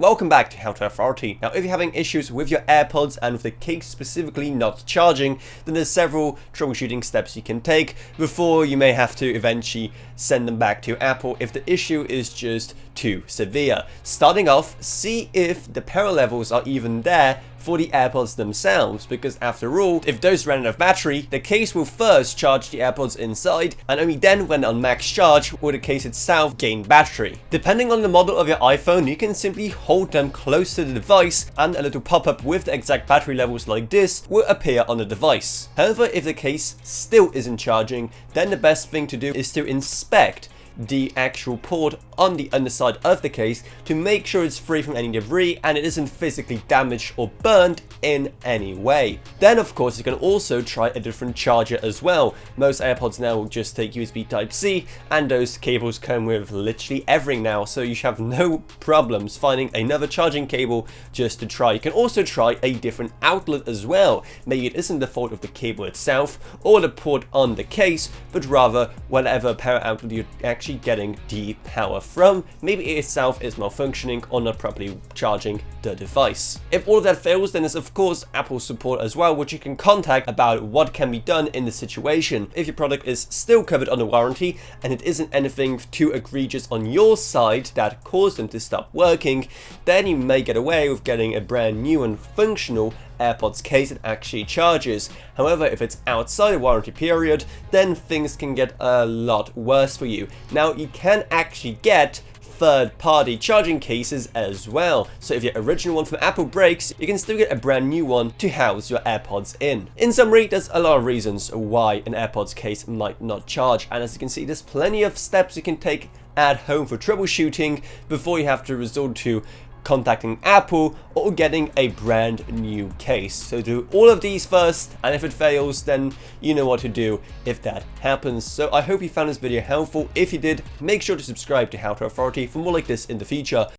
Welcome back to How to Authority. Now, if you're having issues with your AirPods and with the case specifically not charging, then there's several troubleshooting steps you can take before you may have to eventually send them back to Apple if the issue is just too severe. Starting off, see if the power levels are even there for the AirPods themselves, because after all, if those ran out of battery, the case will first charge the AirPods inside, and only then, when on max charge, will the case itself gain battery. Depending on the model of your iPhone, you can simply hold them close to the device, and a little pop-up with the exact battery levels like this will appear on the device. However, if the case still isn't charging, then the best thing to do is to inspect the actual port on the underside of the case to make sure it's free from any debris and it isn't physically damaged or burnt in any way. Then of course you can also try a different charger as well. Most AirPods now will just take USB Type-C, and those cables come with literally everything now, so you should have no problems finding another charging cable just to try. You can also try a different outlet as well. Maybe it isn't the fault of the cable itself or the port on the case, but rather whatever power outlet you're actually getting the power from. Maybe it itself is malfunctioning or not properly charging the device. If all of that fails, then there's of course Apple support as well, which you can contact about what can be done in the situation. If your product is still covered under warranty and it isn't anything too egregious on your side that caused them to stop working, then you may get away with getting a brand new and functional AirPods case that actually charges. However, if it's outside the warranty period, then things can get a lot worse for you. Now, you can actually get third-party charging cases as well. So if your original one from Apple breaks, you can still get a brand new one to house your AirPods in. In summary, there's a lot of reasons why an AirPods case might not charge, and as you can see, there's plenty of steps you can take at home for troubleshooting before you have to resort to contacting Apple or getting a brand new case. So do all of these first, and if it fails, then you know what to do if that happens. So I hope you found this video helpful. If you did, make sure to subscribe to How to Authority for more like this in the future.